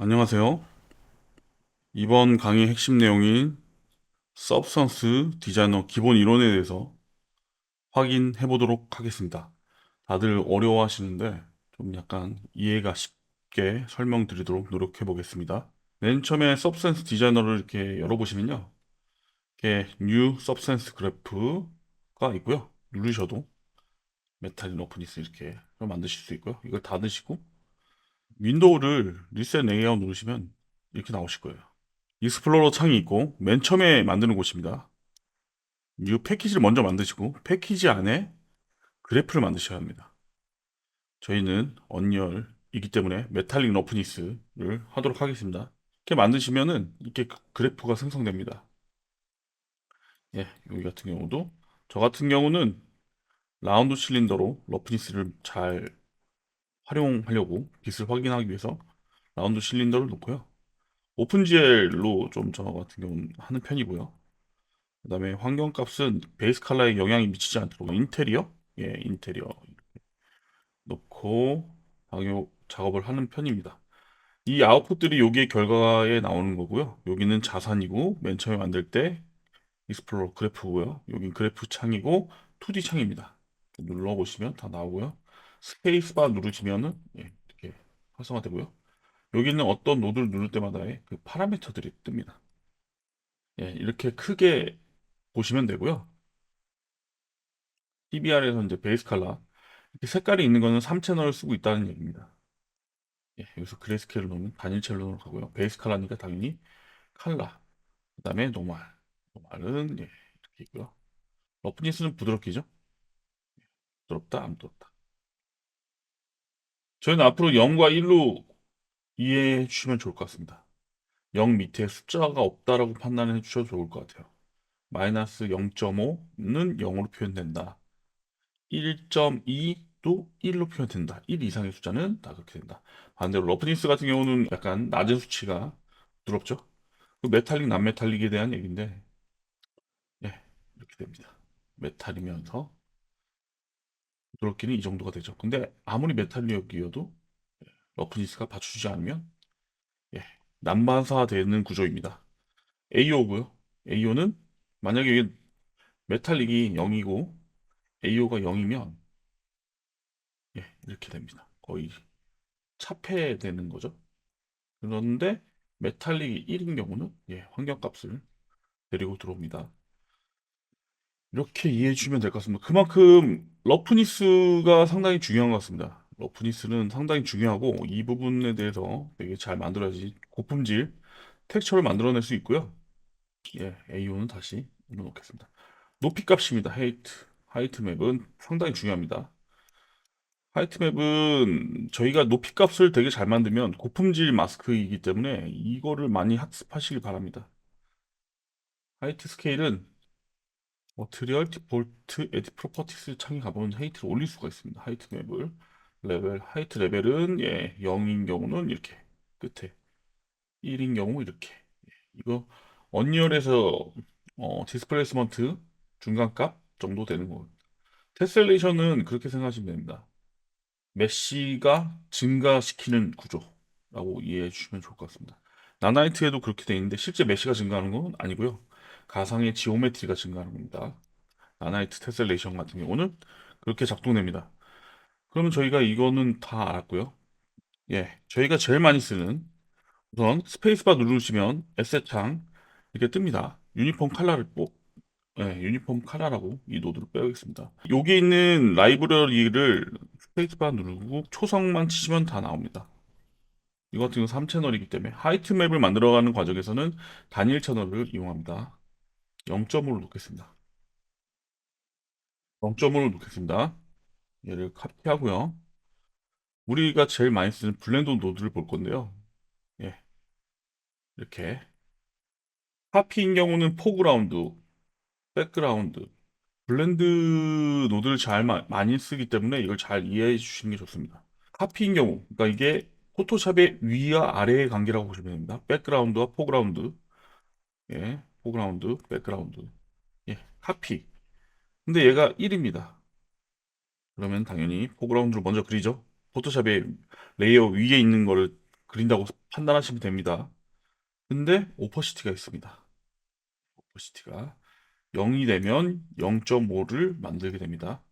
안녕하세요. 이번 강의 핵심 내용인 서브스턴스 디자이너 기본 이론에 대해서 확인해 보도록 하겠습니다. 다들 어려워하시는데 좀 약간 이해가 쉽게 설명드리도록 노력해 보겠습니다. 맨 처음에 서브스턴스 디자이너를 이렇게 열어보시면요. 이렇게 뉴 서브스턴스 그래프가 있고요. 누르셔도 메탈인 오프니스 이렇게 만드실 수 있고요. 이걸 닫으시고 윈도우를 리셋 레이아웃 누르시면 이렇게 나오실 거예요. 익스플로러 창이 있고 맨 처음에 만드는 곳입니다. 이 패키지를 먼저 만드시고 패키지 안에 그래프를 만드셔야 합니다. 저희는 언리얼이기 때문에 메탈릭 러프니스를 하도록 하겠습니다. 이렇게 만드시면은 이렇게 그래프가 생성됩니다. 예, 여기 같은 경우도 저 같은 경우는 라운드 실린더로 러프니스를 잘 활용하려고 빛을 확인하기 위해서 라운드 실린더를 놓고요. 오픈GL로 좀 저 같은 경우는 하는 편이고요. 그다음에 환경값은 베이스 컬러에 영향이 미치지 않도록 인테리어, 예, 인테리어 놓고 방역 작업을 하는 편입니다. 이 아웃풋들이 여기에 결과에 나오는 거고요. 여기는 자산이고 맨 처음에 만들 때 익스플로러 그래프고요. 여긴 그래프 창이고 2D 창입니다. 눌러보시면 다 나오고요. 스페이스바 누르시면은 예, 이렇게 활성화되고요. 여기는 어떤 노드를 누를 때마다의 그 파라미터들이 뜹니다. 예, 이렇게 크게 보시면 되고요. PBR에서 이제 베이스 컬러 이렇게 색깔이 있는 거는 3채널을 쓰고 있다는 얘기입니다. 예, 여기서 그레이스케일을 넣으면 단일 첼로로 가고요. 베이스 컬러니까 당연히 컬러. 그다음에 노멀. 노멀은 예, 이렇게 있고요. 러프니스는 부드럽게죠. 부드럽다, 안 부드럽다. 저희는 앞으로 0과 1로 이해해 주시면 좋을 것 같습니다. 0 밑에 숫자가 없다라고 판단해 주셔도 좋을 것 같아요. 마이너스 0.5는 0으로 표현된다. 1.2도 1로 표현된다. 1 이상의 숫자는 다 그렇게 된다. 반대로 러프니스 같은 경우는 약간 낮은 수치가 부드럽죠. 그 메탈릭, 난메탈릭에 대한 얘기인데, 예, 이렇게 됩니다. 메탈이면서 부드럽기는 이 정도가 되죠. 근데 아무리 메탈릭이어도 러프니스가 받쳐주지 않으면, 예, 난반사되는 구조입니다. AO고요. AO는 만약에 이게 메탈릭이 0이고 AO가 0이면, 예, 이렇게 됩니다. 거의 차폐되는 거죠. 그런데 메탈릭이 1인 경우는 예, 환경값을 데리고 들어옵니다. 이렇게 이해해 주시면 될 것 같습니다. 그만큼 러프니스가 상당히 중요한 것 같습니다. 러프니스는 상당히 중요하고 이 부분에 대해서 되게 잘 만들어야지 고품질 텍스처를 만들어낼 수 있고요. 예, AO는 다시 눌러놓겠습니다. 높이 값입니다. 하이트 맵은 상당히 중요합니다. 하이트 맵은 저희가 높이 값을 되게 잘 만들면 고품질 마스크이기 때문에 이거를 많이 학습하시길 바랍니다. 하이트 스케일은 트리얼, 디폴트, 에디 프로퍼티스 창에 가보면 하이트를 올릴 수가 있습니다. 하이트 맵을 하이트 레벨은 예, 0인 경우는 이렇게 끝에 1인 경우 이렇게 이거 언리얼에서 디스플레이스먼트 중간값 정도 되는 거. 테셀레이션은 그렇게 생각하시면 됩니다. 메쉬가 증가시키는 구조라고 이해해 주시면 좋을 것 같습니다. 나나이트에도 그렇게 돼 있는데 실제 메쉬가 증가하는 건 아니고요. 가상의 지오메트리가 증가하는 겁니다. 나나이트 테셀레이션 같은 경우는 그렇게 작동됩니다. 그러면 저희가 이거는 다 알았고요. 예, 저희가 제일 많이 쓰는 우선 스페이스바 누르시면 에셋 창 이렇게 뜹니다. 유니폼 컬러를 꼭 유니폼 컬러라고 이 노드를 빼겠습니다. 여기 있는 라이브러리를 스페이스바 누르고 초성만 치시면 다 나옵니다. 이거 같은 경우 3채널이기 때문에 하이트 맵을 만들어가는 과정에서는 단일 채널을 이용합니다. 0.5로 놓겠습니다. 0.5로 놓겠습니다. 얘를 카피하고요. 우리가 제일 많이 쓰는 블렌드 노드를 볼 건데요. 예, 이렇게 카피인 경우는 포그라운드, 백그라운드, 블렌드 노드를 잘 많이 쓰기 때문에 이걸 잘 이해해 주시는 게 좋습니다. 카피인 경우, 그러니까 이게 포토샵의 위와 아래의 관계라고 보시면 됩니다. 백그라운드와 포그라운드, 예, 포그라운드, 백그라운드, 예, 카피. 근데 얘가 1입니다. 그러면 당연히 포그라운드를 먼저 그리죠. 포토샵의 레이어 위에 있는 거를 그린다고 판단하시면 됩니다. 근데 오퍼시티가 있습니다. 오퍼시티가 0이 되면 0.5를 만들게 됩니다.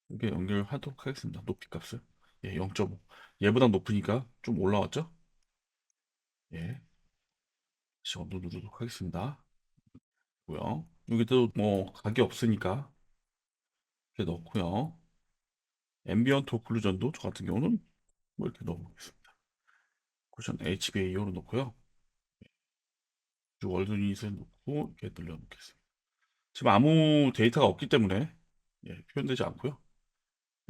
이렇게 연결하도록 하겠습니다. 높이 값을. 예, 0.5. 얘보다 높으니까 좀 올라왔죠? 예. 다시 언더 누르도록 하겠습니다. 고요. 여기도 뭐 각이 없으니까 이렇게 넣고요. 앰비언트 오클루전도 저 같은 경우는 뭐 이렇게 넣어보겠습니다. 쿠션 HBA로 넣고요. 월드 유닛을 넣고 이렇게 늘려놓겠습니다. 지금 아무 데이터가 없기 때문에 예, 표현되지 않고요.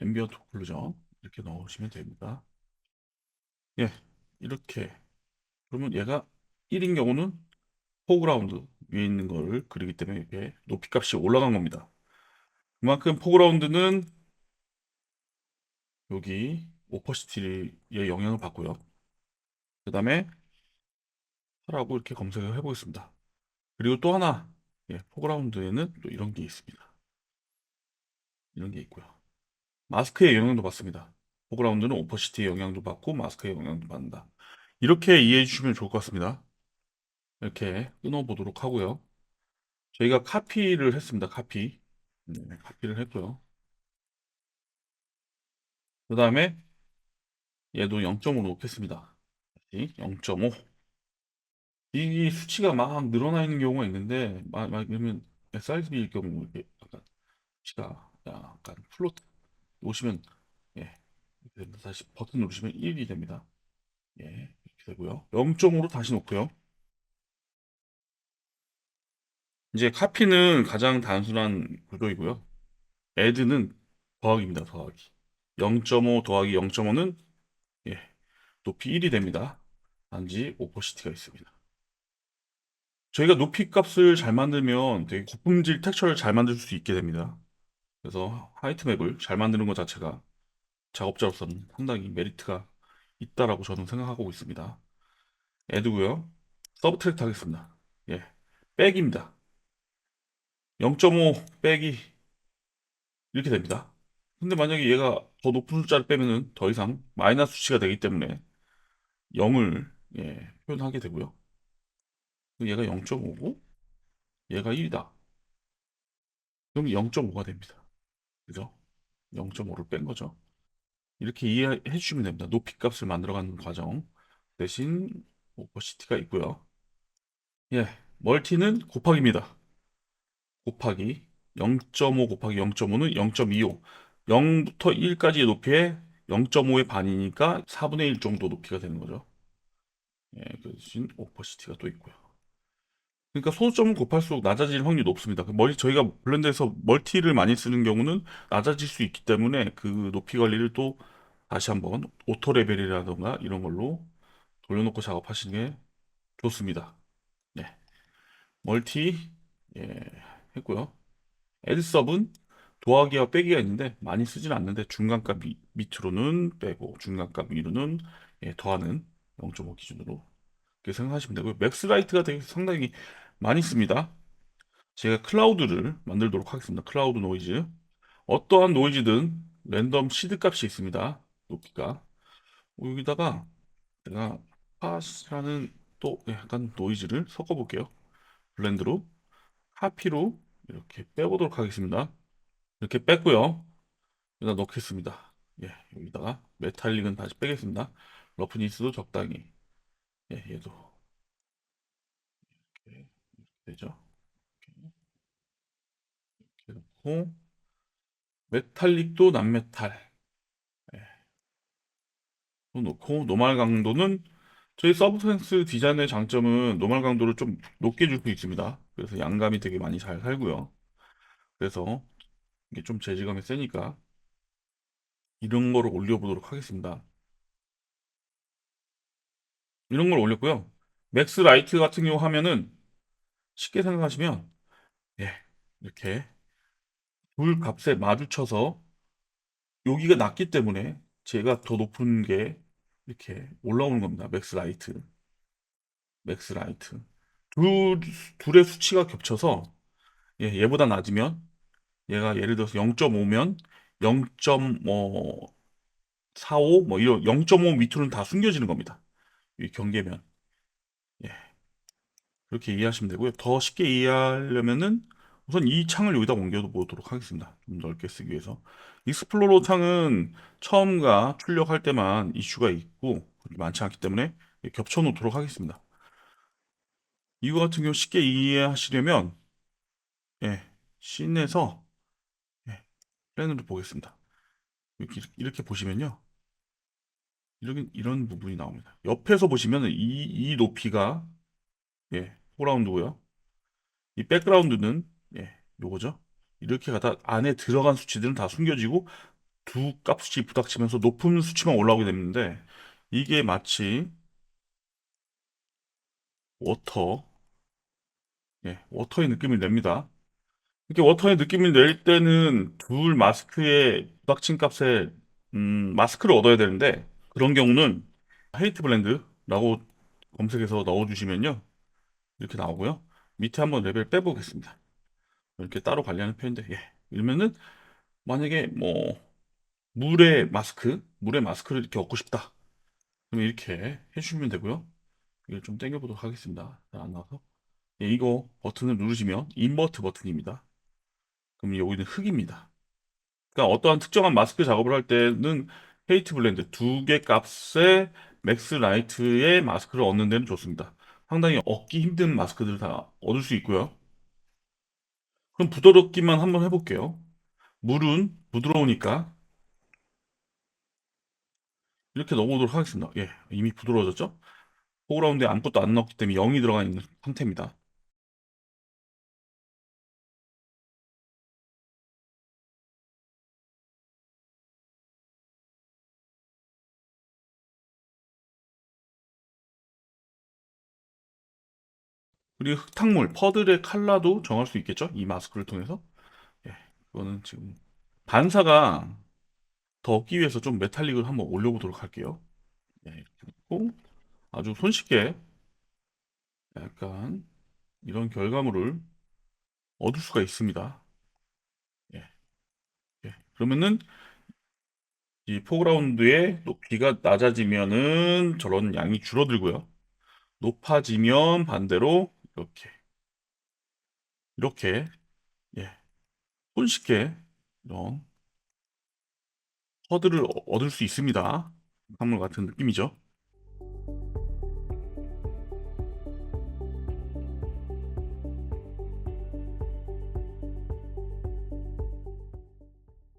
앰비언트 오클루전 이렇게 넣으시면 됩니다. 예, 이렇게 그러면 얘가 1인 경우는 포그라운드 위에 있는 걸 그리기 때문에 이렇게 높이 값이 올라간 겁니다. 그만큼 포그라운드는 여기 오퍼시티의 영향을 받고요. 그 다음에 하라고 이렇게 검색을 해보겠습니다. 그리고 또 하나, 예, 포그라운드에는 또 이런 게 있습니다. 이런 게 있고요. 마스크의 영향도 받습니다. 포그라운드는 오퍼시티의 영향도 받고 마스크의 영향도 받는다. 이렇게 이해해 주시면 좋을 것 같습니다. 이렇게 끊어보도록 하고요. 저희가 카피를 했습니다. 카피. 네, 카피를 했고요. 그 다음에 얘도 0.5로 놓겠습니다. 0.5. 이 수치가 막 늘어나 있는 경우가 있는데, 그러면 SRB일 경우 이렇게 약간 수치가 약간 플로트 놓으시면, 예, 이렇게 됩니다. 다시 버튼 누르시면 1이 됩니다. 예, 이렇게 되고요. 0.5로 다시 놓고요. 이제 카피는 가장 단순한 구조이고요. 애드는 더하기입니다. 더하기. 0.5 더하기 0.5는 예, 높이 1이 됩니다. 단지 오퍼시티가 있습니다. 저희가 높이 값을 잘 만들면 되게 고품질 텍스처를 잘 만들 수 있게 됩니다. 그래서 하이트 맵을 잘 만드는 것 자체가 작업자로서는 상당히 메리트가 있다라고 저는 생각하고 있습니다. 애드고요. 서브트랙트 하겠습니다. 예, 백입니다. 0.5 빼기 이렇게 됩니다. 근데 만약에 얘가 더 높은 숫자를 빼면은 더 이상 마이너스 수치가 되기 때문에 0을 예, 표현하게 되고요. 얘가 0.5고 얘가 1이다. 그럼 0.5가 됩니다. 그죠? 0.5를 뺀 거죠. 이렇게 이해해 주시면 됩니다. 높이 값을 만들어가는 과정 대신 오퍼시티가 있고요. 예, 멀티는 곱하기입니다. 곱하기 0.5 곱하기 0.5는 0.25. 0부터 1까지의 높이에 0.5의 반이니까 4분의 1 정도 높이가 되는 거죠. 예, 그 대신 오퍼시티가 또 있고요. 그러니까 소수점을 곱할수록 낮아질 확률이 높습니다. 저희가 블렌더에서 멀티를 많이 쓰는 경우는 낮아질 수 있기 때문에 그 높이 관리를 또 다시 한번 오토 레벨이라던가 이런 걸로 돌려놓고 작업하시는 게 좋습니다. 네. 멀티 예, 했고요. 에드섭은 더하기와 빼기가 있는데 많이 쓰지는 않는데 중간값 밑으로는 빼고 중간값 위로는 예, 더하는 0.5 기준으로 이렇게 생각하시면 되고요. 맥스라이트가 되게 상당히 많이 씁니다. 제가 클라우드를 만들도록 하겠습니다. 클라우드 노이즈. 어떠한 노이즈든 랜덤 시드 값이 있습니다. 높이가. 여기다가 제가 팟이라는 또 약간 노이즈를 섞어 볼게요. 블렌드로 카피로 이렇게 빼보도록 하겠습니다. 이렇게 뺐고요. 여기다 넣겠습니다. 예, 여기다가 메탈릭은 다시 빼겠습니다. 러프니스도 적당히. 예, 얘도 이렇게 되죠. 이렇게 놓고 메탈릭도 남메탈. 예, 또 놓고 노말 강도는 저희 서브센스 디자인의 장점은 노말 강도를 좀 높게 줄 수 있습니다. 그래서 양감이 되게 많이 잘 살고요. 그래서 이게 좀 재질감이 세니까 이런 거를 올려보도록 하겠습니다. 이런 걸 올렸고요. 맥스 라이트 같은 경우 하면은 쉽게 생각하시면 예, 이렇게 둘 값에 마주쳐서 여기가 낮기 때문에 제가 더 높은 게 이렇게 올라오는 겁니다. 맥스 라이트. 맥스 라이트. 둘, 둘의 수치가 겹쳐서 예, 얘보다 낮으면 얘가 예를 들어서 0.5면 0.45 뭐 이런 0.5 밑으로는 다 숨겨지는 겁니다. 이 경계면. 예, 그렇게 이해하시면 되고요. 더 쉽게 이해하려면은 우선 이 창을 여기다 옮겨 보도록 하겠습니다. 좀 넓게 쓰기 위해서. 익스플로러 창은 처음과 출력할 때만 이슈가 있고 많지 않기 때문에 겹쳐 놓도록 하겠습니다. 이거 같은 경우 쉽게 이해하시려면 예, 씬에서 예, 플랜으로 보겠습니다. 이렇게 보시면요. 이런 부분이 나옵니다. 옆에서 보시면 이 높이가 예, 포라운드고요. 이 백그라운드는 예, 요거죠. 이렇게 가다 안에 들어간 수치들은 다 숨겨지고 두 값이 부닥치면서 높은 수치만 올라오게 되는데 이게 마치 워터, 예, 워터의 느낌을 냅니다. 이렇게 워터의 느낌을 낼 때는 둘 마스크의 부닥친 값에 마스크를 얻어야 되는데 그런 경우는 헤이트 블렌드라고 검색해서 넣어주시면요. 이렇게 나오고요. 밑에 한번 레벨 빼보겠습니다. 이렇게 따로 관리하는 편인데, 예. 이러면은 만약에 뭐 물의 마스크를 이렇게 얻고 싶다. 그럼 이렇게 해주시면 되고요. 이걸 좀 당겨보도록 하겠습니다. 자, 안 나와서. 예, 이거 버튼을 누르시면 인버트 버튼입니다. 그럼 여기는 흑입니다. 그러니까 어떠한 특정한 마스크 작업을 할 때는 헤이트 블렌드 두 개 값의 맥스 라이트의 마스크를 얻는 데는 좋습니다. 상당히 얻기 힘든 마스크들을 다 얻을 수 있고요. 그럼 부드럽기만 한번 해볼게요. 물은 부드러우니까 이렇게 넣어보도록 하겠습니다. 예, 이미 부드러워졌죠? 포그라운드에 아무것도 안 넣었기 때문에 0이 들어가 있는 상태입니다. 그리고 흙탕물, 퍼들의 컬러도 정할 수 있겠죠? 이 마스크를 통해서. 예, 이거는 지금 반사가 더 얻기 위해서 좀 메탈릭을 한번 올려보도록 할게요. 예, 이렇게 놓고 아주 손쉽게 약간 이런 결과물을 얻을 수가 있습니다. 예, 예. 그러면은 이 포그라운드의 높이가 낮아지면은 저런 양이 줄어들고요. 높아지면 반대로 이렇게 예, 손쉽게 이런 허들을 얻을 수 있습니다. 강물 같은 느낌이죠.